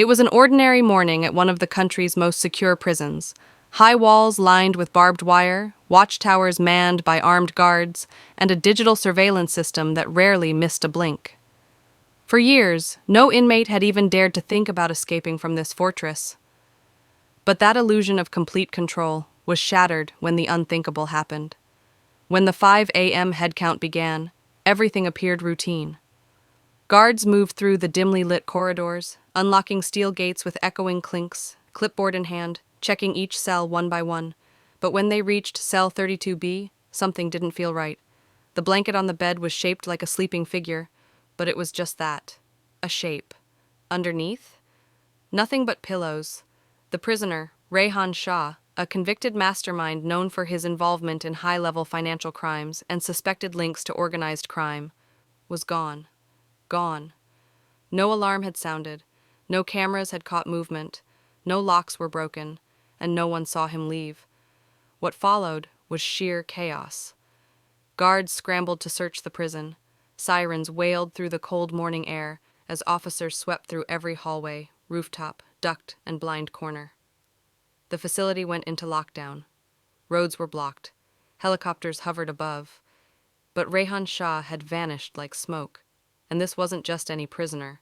It was an ordinary morning at one of the country's most secure prisons. High walls lined with barbed wire, watchtowers manned by armed guards, and a digital surveillance system that rarely missed a blink. For years, no inmate had even dared to think about escaping from this fortress. But that illusion of complete control was shattered when the unthinkable happened. When the 5 a.m. headcount began, everything appeared routine. Guards moved through the dimly lit corridors, unlocking steel gates with echoing clinks, clipboard in hand, checking each cell one by one. But when they reached cell 32B, something didn't feel right. The blanket on the bed was shaped like a sleeping figure, but it was just that, a shape. Underneath? Nothing but pillows. The prisoner, Rehan Shah, a convicted mastermind known for his involvement in high-level financial crimes and suspected links to organized crime, was gone. Gone. No alarm had sounded, no cameras had caught movement, no locks were broken, and no one saw him leave. What followed was sheer chaos. Guards scrambled to search the prison. Sirens wailed through the cold morning air as officers swept through every hallway, rooftop, duct, and blind corner. The facility went into lockdown. Roads were blocked. Helicopters hovered above. But Rehan Shah had vanished like smoke. And this wasn't just any prisoner.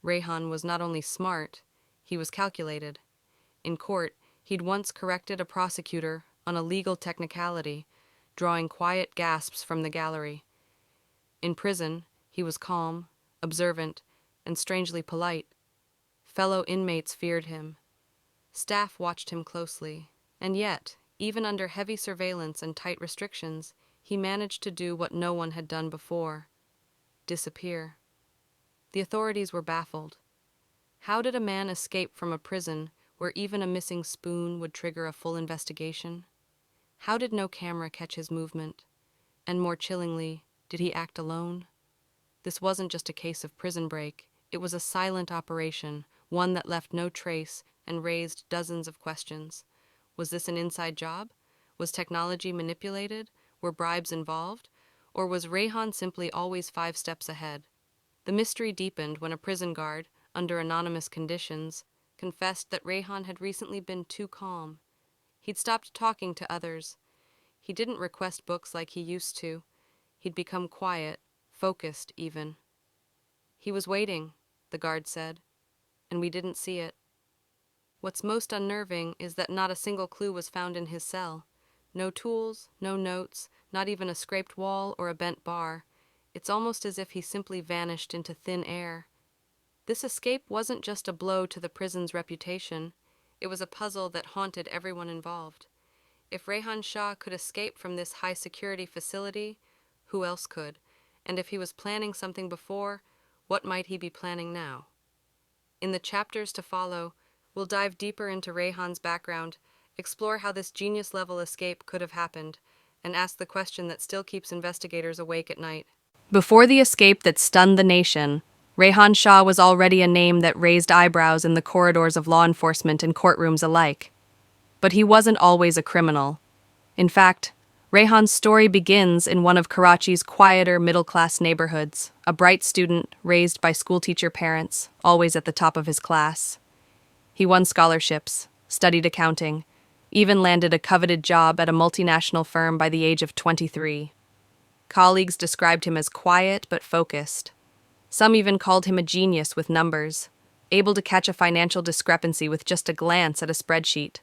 Rehan was not only smart, he was calculated. In court, he'd once corrected a prosecutor on a legal technicality, drawing quiet gasps from the gallery. In prison, he was calm, observant, and strangely polite. Fellow inmates feared him. Staff watched him closely, and yet, even under heavy surveillance and tight restrictions, he managed to do what no one had done before: disappear. The authorities were baffled. How did a man escape from a prison where even a missing spoon would trigger a full investigation? How did no camera catch his movement? And more chillingly, did he act alone? This wasn't just a case of prison break. It was a silent operation, one that left no trace and raised dozens of questions. Was this an inside job? Was technology manipulated? Were bribes involved? Or was Rehan simply always 5 steps ahead? The mystery deepened when a prison guard, under anonymous conditions, confessed that Rehan had recently been too calm. He'd stopped talking to others. He didn't request books like he used to. He'd become quiet, focused even. He was waiting, the guard said, and we didn't see it. What's most unnerving is that not a single clue was found in his cell. No tools, no notes, not even a scraped wall or a bent bar. It's almost as if he simply vanished into thin air. This escape wasn't just a blow to the prison's reputation. It was a puzzle that haunted everyone involved. If Rehan Shah could escape from this high-security facility, who else could? And if he was planning something before, what might he be planning now? In the chapters to follow, we'll dive deeper into Rehan's background, explore how this genius-level escape could have happened, and ask the question that still keeps investigators awake at night. Before the escape that stunned the nation, Rehan Shah was already a name that raised eyebrows in the corridors of law enforcement and courtrooms alike. But he wasn't always a criminal. In fact, Rehan's story begins in one of Karachi's quieter middle-class neighborhoods, a bright student raised by schoolteacher parents, always at the top of his class. He won scholarships, studied accounting, even landed a coveted job at a multinational firm by the age of 23. Colleagues described him as quiet but focused. Some even called him a genius with numbers, able to catch a financial discrepancy with just a glance at a spreadsheet.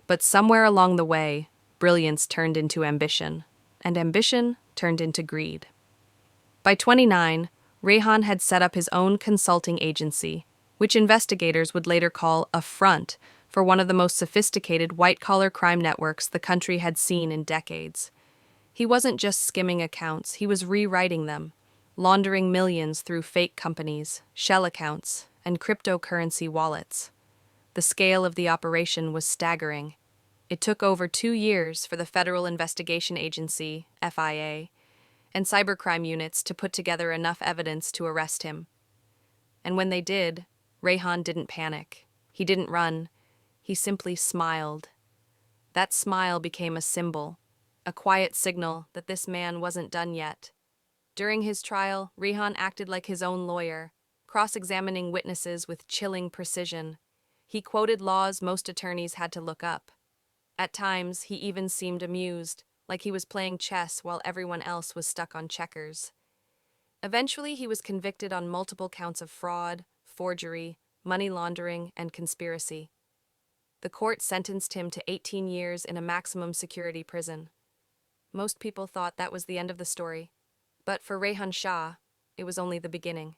But somewhere along the way, brilliance turned into ambition, and ambition turned into greed. By 29, Rehan had set up his own consulting agency, which investigators would later call a front for one of the most sophisticated white-collar crime networks the country had seen in decades. He wasn't just skimming accounts, he was rewriting them, laundering millions through fake companies, shell accounts, and cryptocurrency wallets. The scale of the operation was staggering. It took over 2 years for the Federal Investigation Agency, FIA, and cybercrime units to put together enough evidence to arrest him. And when they did, Rehan didn't panic. He didn't run. He simply smiled. That smile became a symbol, a quiet signal that this man wasn't done yet. During his trial, Rehan acted like his own lawyer, cross-examining witnesses with chilling precision. He quoted laws most attorneys had to look up. At times, he even seemed amused, like he was playing chess while everyone else was stuck on checkers. Eventually, he was convicted on multiple counts of fraud, forgery, money laundering, and conspiracy. The court sentenced him to 18 years in a maximum security prison. Most people thought that was the end of the story, but for Rehan Shah, it was only the beginning.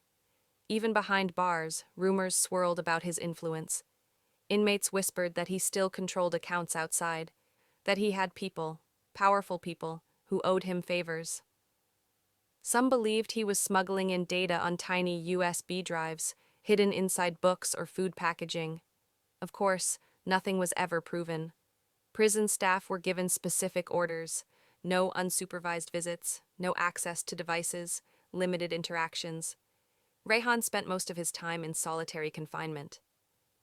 Even behind bars, rumors swirled about his influence. Inmates whispered that he still controlled accounts outside, that he had people, powerful people, who owed him favors. Some believed he was smuggling in data on tiny USB drives, hidden inside books or food packaging. Of course, nothing was ever proven. Prison staff were given specific orders: no unsupervised visits, no access to devices, limited interactions. Rehan spent most of his time in solitary confinement.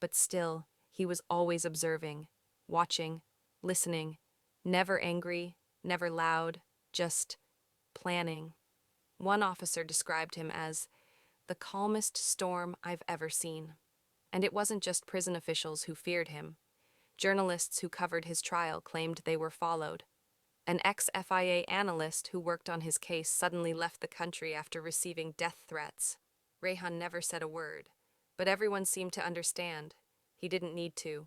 But still, he was always observing, watching, listening, never angry, never loud, just planning. One officer described him as the calmest storm I've ever seen. And it wasn't just prison officials who feared him. Journalists who covered his trial claimed they were followed. An ex-FIA analyst who worked on his case suddenly left the country after receiving death threats. Rehan never said a word, but everyone seemed to understand. He didn't need to.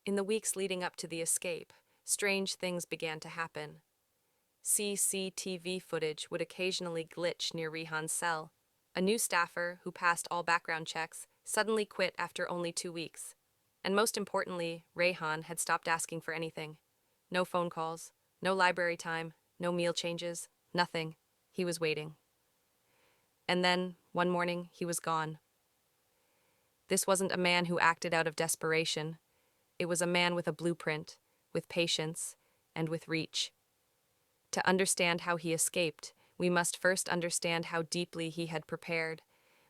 In the weeks leading up to the escape, strange things began to happen. CCTV footage would occasionally glitch near Rehan's cell. A new staffer, who passed all background checks, suddenly quit after only 2 weeks. And most importantly, Rehan had stopped asking for anything. No phone calls, no library time, no meal changes, nothing. He was waiting. And then, one morning, he was gone. This wasn't a man who acted out of desperation. It was a man with a blueprint, with patience, and with reach. To understand how he escaped, we must first understand how deeply he had prepared,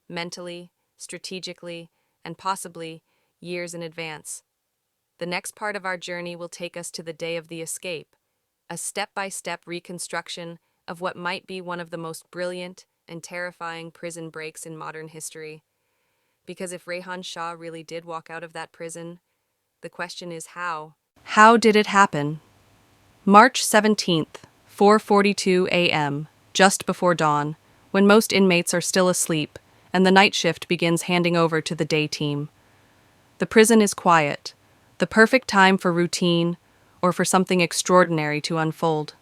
mentally, strategically, and possibly years in advance. The next part of our journey will take us to the day of the escape, a step-by-step reconstruction of what might be one of the most brilliant and terrifying prison breaks in modern history. Because if Rehan Shah really did walk out of that prison, the question is how. How did it happen? March 17th, 4:42 a.m., just before dawn, when most inmates are still asleep and the night shift begins handing over to the day team. The prison is quiet, the perfect time for routine or for something extraordinary to unfold.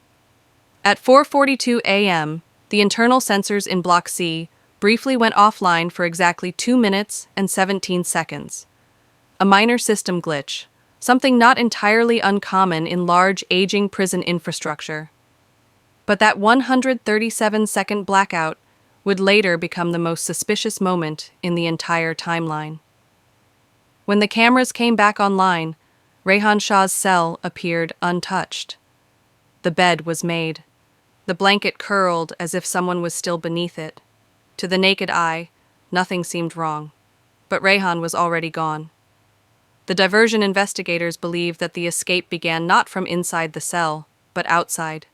At 4:42 a.m., the internal sensors in Block C briefly went offline for exactly 2 minutes and 17 seconds. A minor system glitch, something not entirely uncommon in large, aging prison infrastructure. But that 137-second blackout would later become the most suspicious moment in the entire timeline. When the cameras came back online, Rehan Shah's cell appeared untouched. The bed was made. The blanket curled as if someone was still beneath it. To the naked eye, nothing seemed wrong. But Rehan was already gone. The diversion investigators believe that the escape began not from inside the cell, but outside.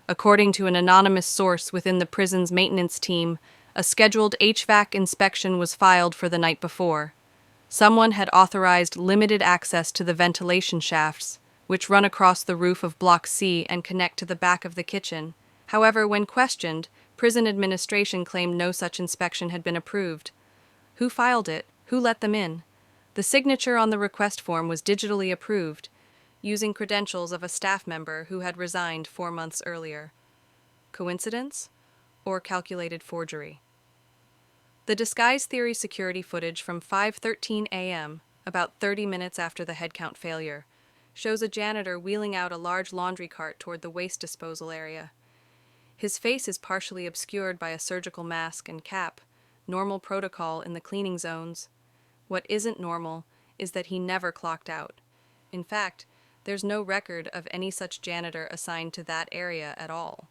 According to an anonymous source within the prison's maintenance team, a scheduled HVAC inspection was filed for the night before. Someone had authorized limited access to the ventilation shafts, which run across the roof of Block C and connect to the back of the kitchen. However, when questioned, prison administration claimed no such inspection had been approved. Who filed it? Who let them in? The signature on the request form was digitally approved, using credentials of a staff member who had resigned 4 months earlier. Coincidence? Or calculated forgery? The disguise theory security footage from 5:13 a.m., about 30 minutes after the headcount failure, shows a janitor wheeling out a large laundry cart toward the waste disposal area. His face is partially obscured by a surgical mask and cap, normal protocol in the cleaning zones. What isn't normal is that he never clocked out. In fact, there's no record of any such janitor assigned to that area at all.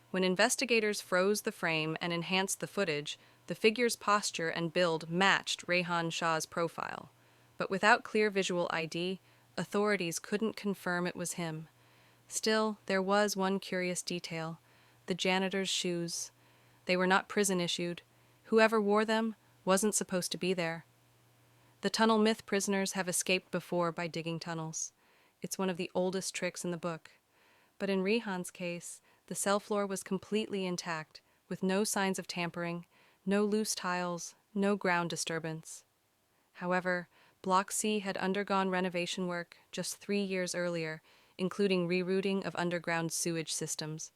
When investigators froze the frame and enhanced the footage, the figure's posture and build matched Rehan Shah's profile. But without clear visual ID, authorities couldn't confirm it was him. Still, there was one curious detail: the janitor's shoes. They were not prison-issued. Whoever wore them wasn't supposed to be there. The tunnel myth: prisoners have escaped before by digging tunnels. It's one of the oldest tricks in the book. But in Rehan's case, the cell floor was completely intact, with no signs of tampering, no loose tiles, no ground disturbance. However, Block C had undergone renovation work just 3 years earlier, including rerouting of underground sewage systems.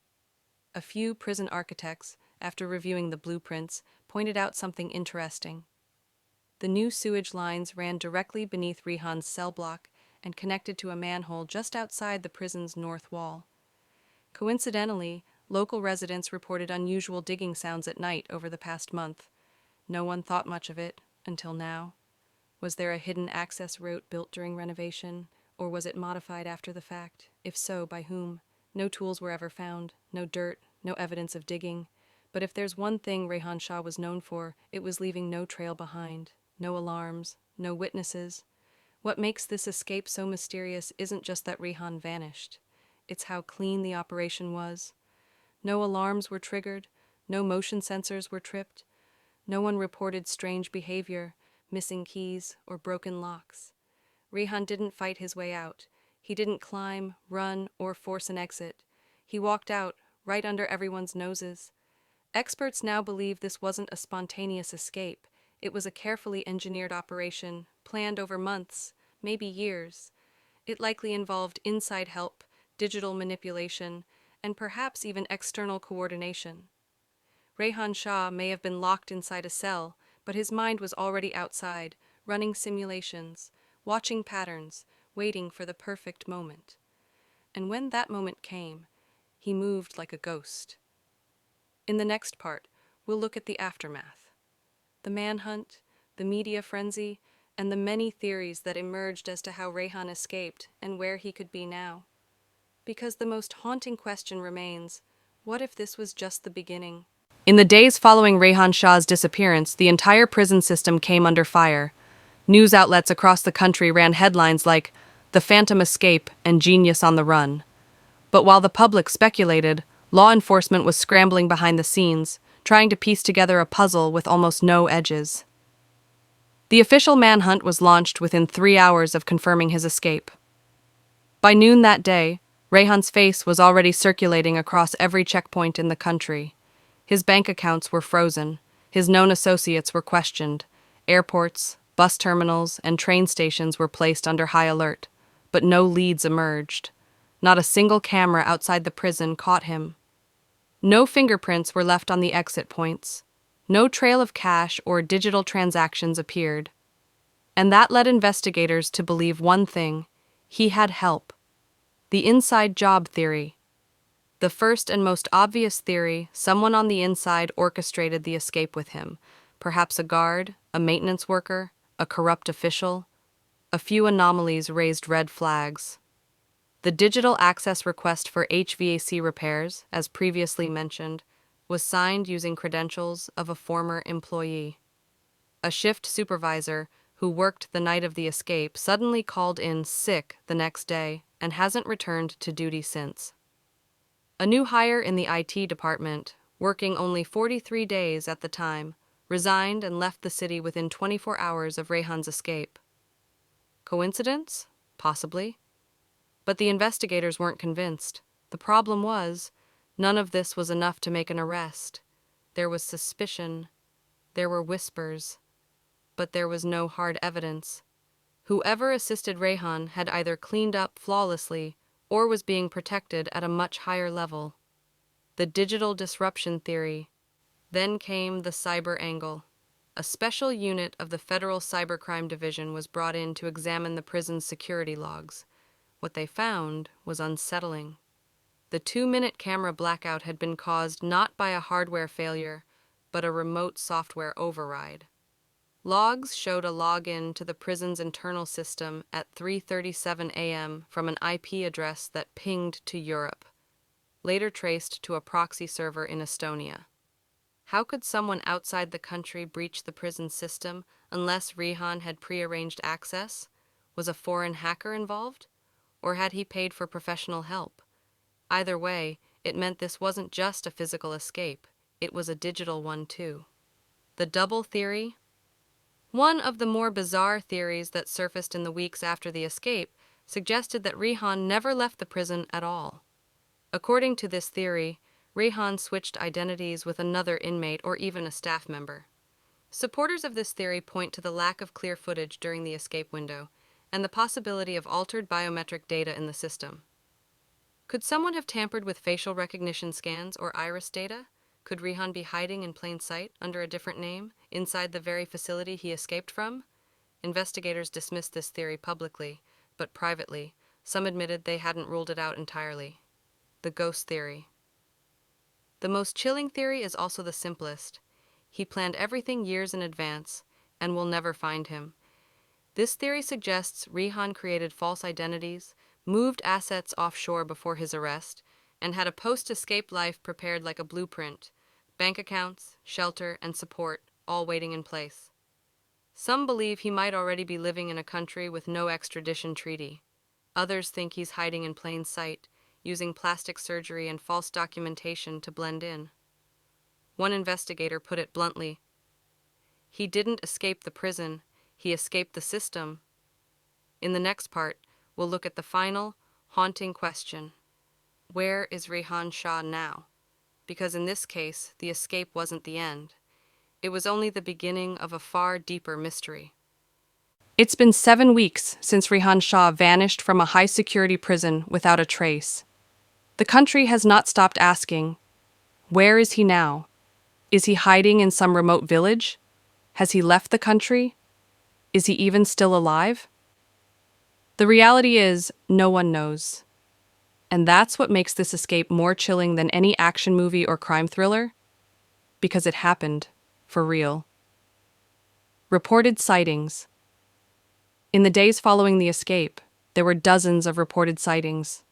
A few prison architects, after reviewing the blueprints, pointed out something interesting. The new sewage lines ran directly beneath Rehan's cell block and connected to a manhole just outside the prison's north wall. Coincidentally, local residents reported unusual digging sounds at night over the past month. No one thought much of it until now. Was there a hidden access route built during renovation, or was it modified after the fact? If so, by whom? No tools were ever found, no dirt, no evidence of digging. But if there's one thing Rehan Shah was known for, it was leaving no trail behind, no alarms, no witnesses. What makes this escape so mysterious isn't just that Rehan vanished. It's how clean the operation was. No alarms were triggered, no motion sensors were tripped, no one reported strange behavior, missing keys, or broken locks. Rehan didn't fight his way out. He didn't climb, run, or force an exit. He walked out, right under everyone's noses. Experts now believe this wasn't a spontaneous escape. It was a carefully engineered operation, planned over months, maybe years. It likely involved inside help, digital manipulation, and perhaps even external coordination. Rehan Shah may have been locked inside a cell, but his mind was already outside, running simulations, watching patterns, waiting for the perfect moment. And when that moment came, he moved like a ghost. In the next part, we'll look at the aftermath. The manhunt, the media frenzy, and the many theories that emerged as to how Rehan escaped and where he could be now. Because the most haunting question remains, what if this was just the beginning? In the days following Rehan Shah's disappearance, the entire prison system came under fire. News outlets across the country ran headlines like, "The Phantom Escape" and "Genius on the Run." But while the public speculated, law enforcement was scrambling behind the scenes, trying to piece together a puzzle with almost no edges. The official manhunt was launched within 3 hours of confirming his escape. By noon that day, Rehan's face was already circulating across every checkpoint in the country. His bank accounts were frozen, his known associates were questioned, airports, bus terminals, and train stations were placed under high alert, but no leads emerged. Not a single camera outside the prison caught him. No fingerprints were left on the exit points. No trail of cash or digital transactions appeared. And that led investigators to believe one thing: he had help. The inside job theory. The first and most obvious theory: someone on the inside orchestrated the escape with him. Perhaps a guard, a maintenance worker, a corrupt official. A few anomalies raised red flags. The digital access request for HVAC repairs, as previously mentioned, was signed using credentials of a former employee. A shift supervisor who worked the night of the escape suddenly called in sick the next day and hasn't returned to duty since. A new hire in the IT department, working only 43 days at the time, resigned and left the city within 24 hours of Rehan's escape. Coincidence? Possibly. But the investigators weren't convinced. The problem was, none of this was enough to make an arrest. There was suspicion. There were whispers. But there was no hard evidence. Whoever assisted Rehan had either cleaned up flawlessly or was being protected at a much higher level. The digital disruption theory. Then came the cyber angle. A special unit of the Federal Cybercrime Division was brought in to examine the prison's security logs. What they found was unsettling. The 2-minute camera blackout had been caused not by a hardware failure, but a remote software override. Logs showed a login to the prison's internal system at 3:37 a.m. from an IP address that pinged to Europe, later traced to a proxy server in Estonia. How could someone outside the country breach the prison system unless Rehan had prearranged access? Was a foreign hacker involved? Or had he paid for professional help? Either way, it meant this wasn't just a physical escape, it was a digital one too. The double theory? One of the more bizarre theories that surfaced in the weeks after the escape suggested that Rihan never left the prison at all. According to this theory, Rihan switched identities with another inmate or even a staff member. Supporters of this theory point to the lack of clear footage during the escape window and the possibility of altered biometric data in the system. Could someone have tampered with facial recognition scans or iris data? Could Rihan be hiding in plain sight under a different name inside the very facility he escaped from? Investigators dismissed this theory publicly, but privately, some admitted they hadn't ruled it out entirely. The ghost theory. The most chilling theory is also the simplest. He planned everything years in advance, and we'll never find him. This theory suggests Rihan created false identities, moved assets offshore before his arrest, and had a post-escape life prepared like a blueprint, bank accounts, shelter, and support, all waiting in place. Some believe he might already be living in a country with no extradition treaty. Others think he's hiding in plain sight, using plastic surgery and false documentation to blend in. One investigator put it bluntly, "He didn't escape the prison, he escaped the system." In the next part, we'll look at the final, haunting question. Where is Rihan Shah now? Because in this case, the escape wasn't the end. It was only the beginning of a far deeper mystery. It's been 7 weeks since Rihan Shah vanished from a high-security prison without a trace. The country has not stopped asking, where is he now? Is he hiding in some remote village? Has he left the country? Is he even still alive? The reality is, no one knows. And that's what makes this escape more chilling than any action movie or crime thriller, because it happened for real. Reported sightings. In the days following the escape, there were dozens of reported sightings.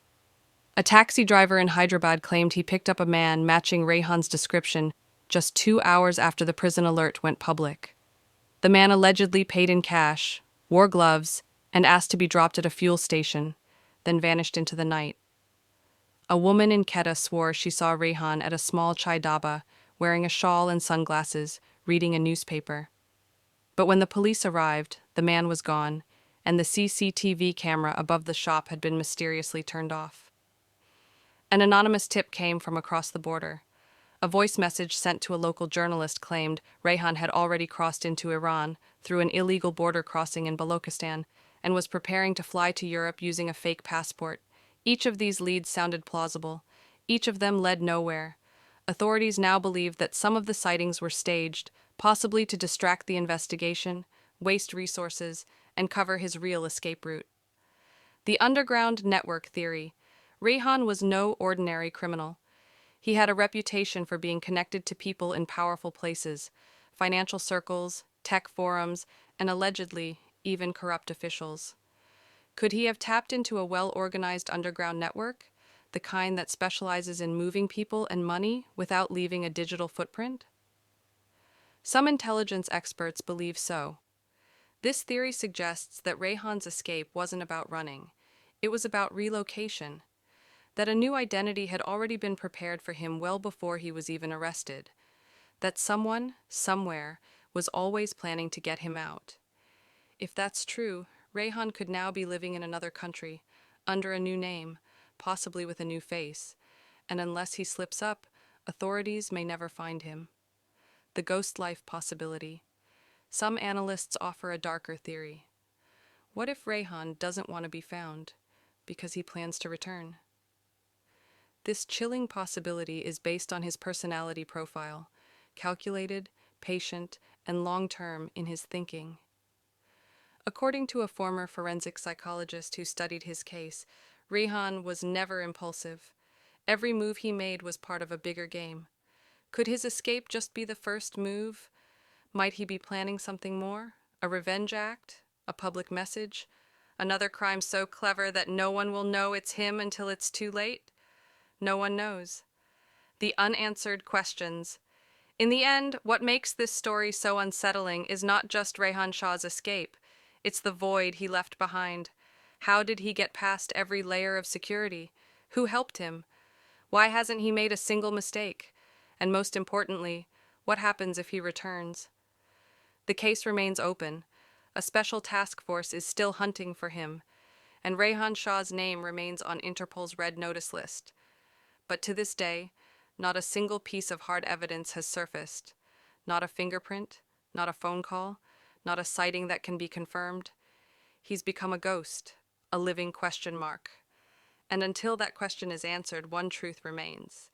A taxi driver in Hyderabad claimed he picked up a man matching Rehan's description just 2 hours after the prison alert went public. The man allegedly paid in cash, wore gloves, and asked to be dropped at a fuel station, then vanished into the night. A woman in Quetta swore she saw Rehan at a small chai dhaba, wearing a shawl and sunglasses, reading a newspaper. But when the police arrived, the man was gone, and the CCTV camera above the shop had been mysteriously turned off. An anonymous tip came from across the border. A voice message sent to a local journalist claimed Rehan had already crossed into Iran through an illegal border crossing in Balochistan and was preparing to fly to Europe using a fake passport. Each of these leads sounded plausible. Each of them led nowhere. Authorities now believe that some of the sightings were staged, possibly to distract the investigation, waste resources, and cover his real escape route. The underground network theory. Rehan was no ordinary criminal. He had a reputation for being connected to people in powerful places, financial circles, tech forums, and allegedly even corrupt officials. Could he have tapped into a well-organized underground network, the kind that specializes in moving people and money without leaving a digital footprint? Some intelligence experts believe so. This theory suggests that Rehan's escape wasn't about running. It was about relocation, that a new identity had already been prepared for him well before he was even arrested, that someone, somewhere, was always planning to get him out. If that's true, Rehan could now be living in another country, under a new name, possibly with a new face, and unless he slips up, authorities may never find him. The ghost life possibility. Some analysts offer a darker theory. What if Rehan doesn't want to be found because he plans to return? This chilling possibility is based on his personality profile, calculated, patient, and long-term in his thinking. According to a former forensic psychologist who studied his case, Rehan was never impulsive. Every move he made was part of a bigger game. Could his escape just be the first move? Might he be planning something more? A revenge act? A public message? Another crime so clever that no one will know it's him until it's too late? No one knows. The unanswered questions. In the end, what makes this story so unsettling is not just Rehan Shah's escape. It's the void he left behind. How did he get past every layer of security? Who helped him? Why hasn't he made a single mistake? And most importantly, what happens if he returns? The case remains open. A special task force is still hunting for him, and Rehan Shah's name remains on Interpol's red notice list. But to this day, not a single piece of hard evidence has surfaced. Not a fingerprint, not a phone call, not a sighting that can be confirmed. He's become a ghost, a living question mark. And until that question is answered, one truth remains.